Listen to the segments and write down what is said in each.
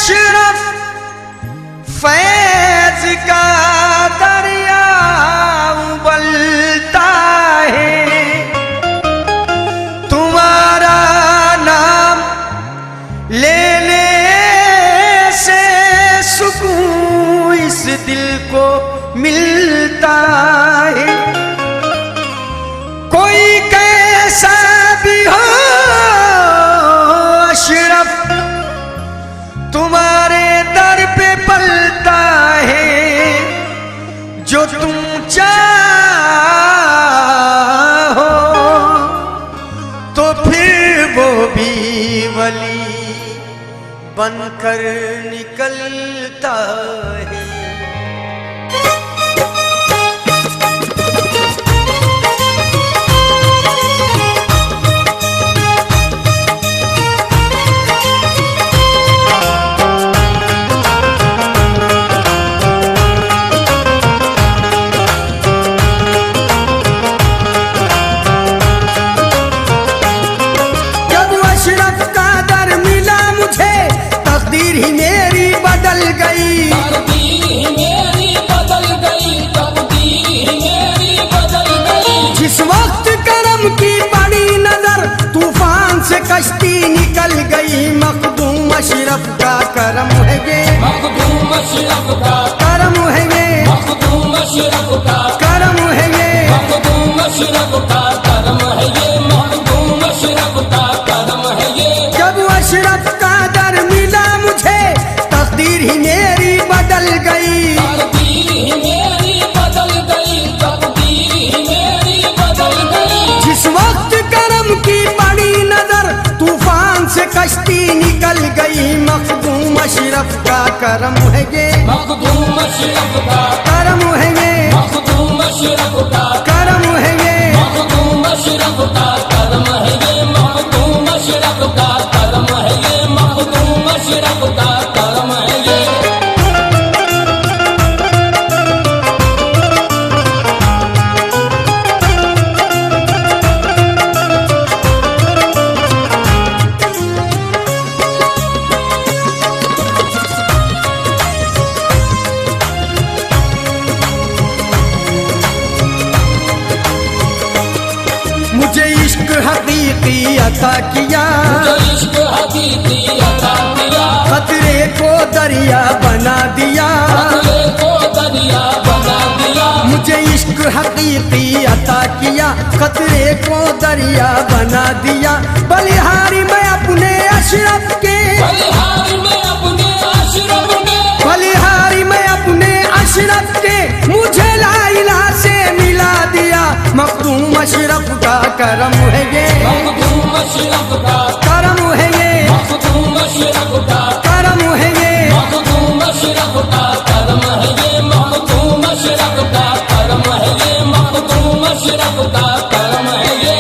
अशरफ फैज का दरिया उबलता है, तुम्हारा नाम लेने से सुकून इस दिल को मिलता है। कोई कैसा भी हो अशरफ तुम्हारे दर पे पलता है, जो तुम चाहो तो फिर वो भी वली बनकर निकलता है। कश्ती निकल गई मखदूम अशरफ का करम है ये, मखदूम अशरफ का करम है ये, मखदूम अशरफ का करम है ये, मखदूम अशरफ का करम है ये, मखदूम अशरफ का करम है ये। जब अशरफ का दर मिला मुझे तकदीर ही मेरी बदल गई, तकदीर ही मेरी बदल गई, तकदीर ही मेरी बदल गई। जिस वक्त करम की बड़ी नजर तूफान से कश्ती निकल गई, मखदूम अशरफ का करम है ये, मखदूम अशरफ का करम है ये, मखदूम अशरफ का करम है ये, मखदूम अशरफ का करम है ये, मखदूम अशरफ का करम है ये, मखदूम अशरफ का करम है ये। मुझे इश्क हकीकी अता किया, मुझे इश्क हकीकी अता किया, खतरे को दरिया बना दिया, खतरे को दरिया बना दिया। मुझे इश्क हकीकी अता किया, खतरे को दरिया बना दिया। बलिहारी मैं अपने अशरफ के, बलिहारी में अपने अशरफ के, बलिहारी मैं अपने अशरफ के, मुझे लाइला से मिला दिया। मखदूम अशरफ का करम है ये, मखदूम अशरफ का करम है ये, मखदूम अशरफ का करम है ये, मखदूम अशरफ का करम है ये, मखदूम अशरफ का करम है ये, मखदूम अशरफ का करम है ये।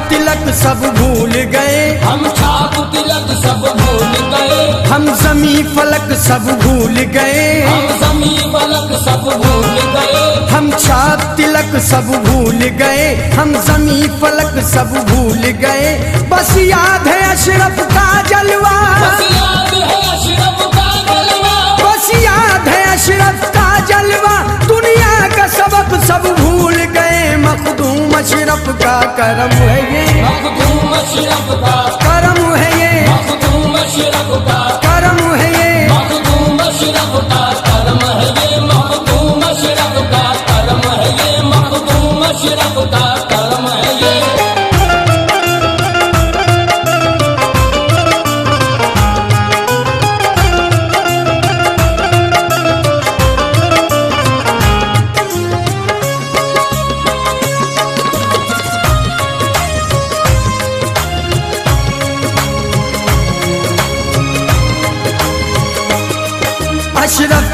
तिलक सब भूल गए, हम छाप तिलक सब भूल गए, हम जमी फलक सब भूल गए, हम जमी फलक सब भूल गए, हम छाप तिलक सब भूल गए, हम जमी फलक सब भूल गए। बस याद है अशरफ का जलवा, बस याद है अशरफ का जलवा, बस याद है अशरफ का जलवा। दुनिया का सबक सब भूल गए, मखदूम अशरफ का करम है ये, मखदूम अशरफ का करम है ये, मखदूम अशरफ का करम है ये, मखदूम अशरफ का करम है ये, मखदूम अशरफ का करम है ये, मखदूम अशरफ का करम है ये।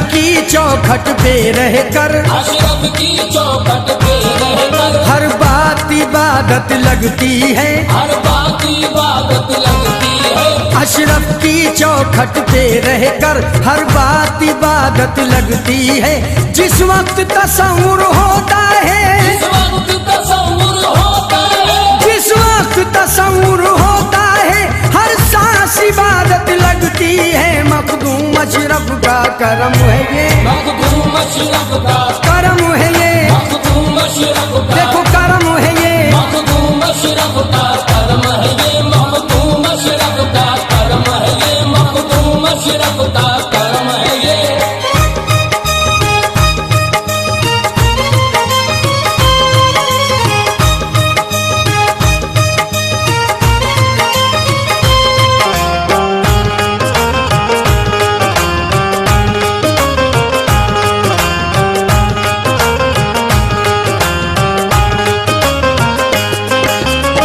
की चौखट पे रहकर अशरफ की चौखट पे रहकर हर बात इबादत लगती है। हर बात इबादत लगती है। अशरफ की चौखट पे रहकर हर बात इबादत लगती है। जिस वक्त तसव्वुर होता है, जिस वक्त तसव्वुर होता है, जिस वक्त तसव्वुर होता है, हर सांस इबादत लगती है। मखदूम अशरफ का करम है ये, मखदूम अशरफ का करम है ये, मखदूम अशरफ का देखो करम है ये। मखदूम अशरफ का करम है ये, मखदूम अशरफ का करम है ये, मखदूम अशरफ का करम है ये।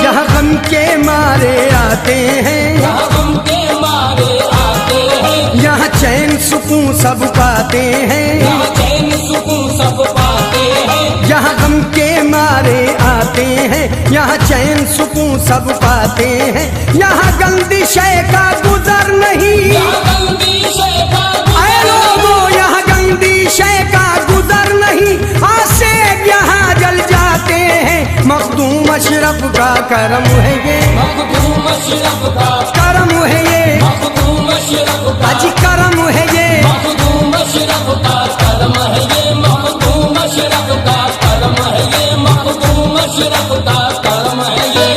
यहाँ गम के मारे आते हैं, यहाँ गम के मारे आते हैं, यहाँ चैन सुकून सब पाते हैं। यहाँ चैन सुकून सब पाते हैं। यहाँ गम के मारे आते हैं, यहाँ चैन सुकून सब पाते हैं। यहाँ गंदी शय का गुजर नहीं, यहाँ गंदी शय का आए लोगों यहाँ गंदी शय का गुजर नहीं। आसेब यहाँ जल जाते हैं। मखदूम अशरफ का करम है ये, मखदूम अशरफ का करम है ये, मखदूम अशरफ का अजी करम है ये। मखदूम अशरफ का करम है ये, मखदूम अशरफ का करम है ये, मखदूम अशरफ का करम है ये।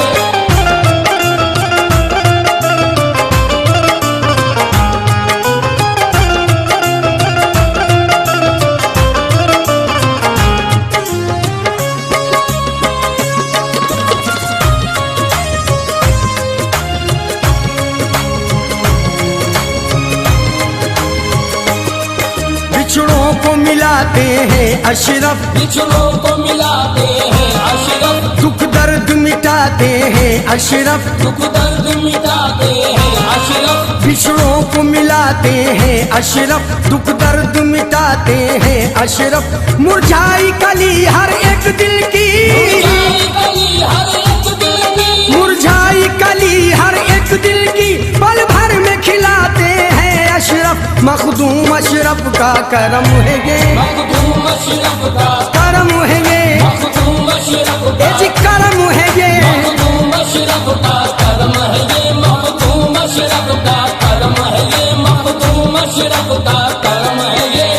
बिछड़ों को मिलाते हैं अशरफ, बिछड़ों को मिलाते हैं अशरफ, दुख दर्द मिटाते हैं अशरफ। दुख दर्द मिटाते हैं अशरफ, बिछड़ों को मिलाते हैं अशरफ, दुख दर्द मिटाते हैं अशरफ। मुरझाई कली हर एक दिल की, मुरझाई कली हर एक दिल की, मुरझाई कली हर एक दिल की, पल भर में खिलाते हैं अशरफ। मखदूम अशरफ का करम है ये, मखदूम अशरफ का करम है ये, मखदूम अशरफ ए का जी करम है ये। मखदूम अशरफ का करम है ये, मखदूम अशरफ का करम है ये, मखदूम अशरफ का करम है ये।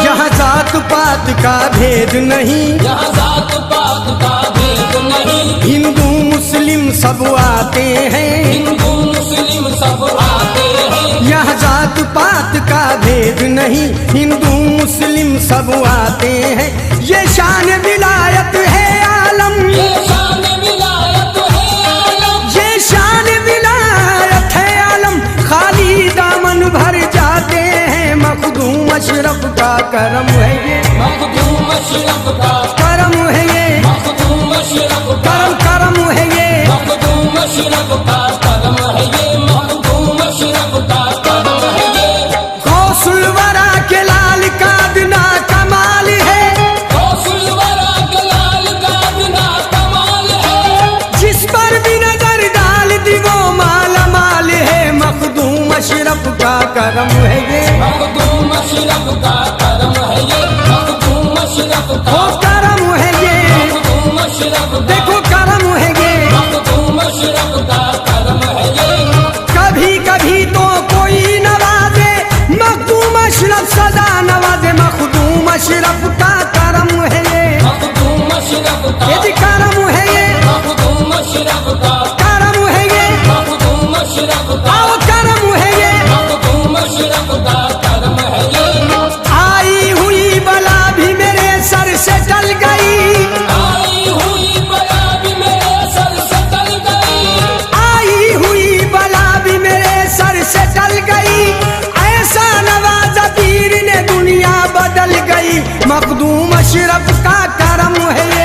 यहाँ जात पात का भेद नहीं, यहाँ जात पात का भेद नहीं, हिंदू मुस्लिम सब आते हैं। हिंदू मुस्लिम सब आते हैं। यहाँ जात पात का भेद नहीं, हिंदू मुस्लिम सब आते हैं। ये शान विलायत है आलम, ये शान विलायत है आलम, ये शान विलायत है आलम। खाली दामन भर जाते हैं। मखदूम अशरफ का करम है ये, मखदूम अशरफ का करम है ये, मखदूम अशरफ का करम करम है ये। मखदूम अशरफ का करम है ये, मखदूम अशरफ का करम है ये। गौसुल वरा के लाल का बिना कमाल है, गौसुल वरा के लाल का बिना कमाल है, जिस पर भी नजर डाल दी वो माला माल है। मखदूम अशरफ का करम है ये, मखदूम अशरफ का करम है ये, मखदूम अशरफ वो का करम है ये, मखदूम अशरफ का देखो करम है ये। मखदूम अशरफ का करम है ये। कभी कभी तो कोई नवाजे, मखदूम अशरफ सदा नवाजे। मखदूम अशरफ का करम है ये, मखदूम अशरफ का ये जी करम है ये, मखदूम अशरफ का करम है ये, मखदूम अशरफ का आओ करम है ये, मखदूम अशरफ का करम है ये। मखदूम अशरफ का करम है ये।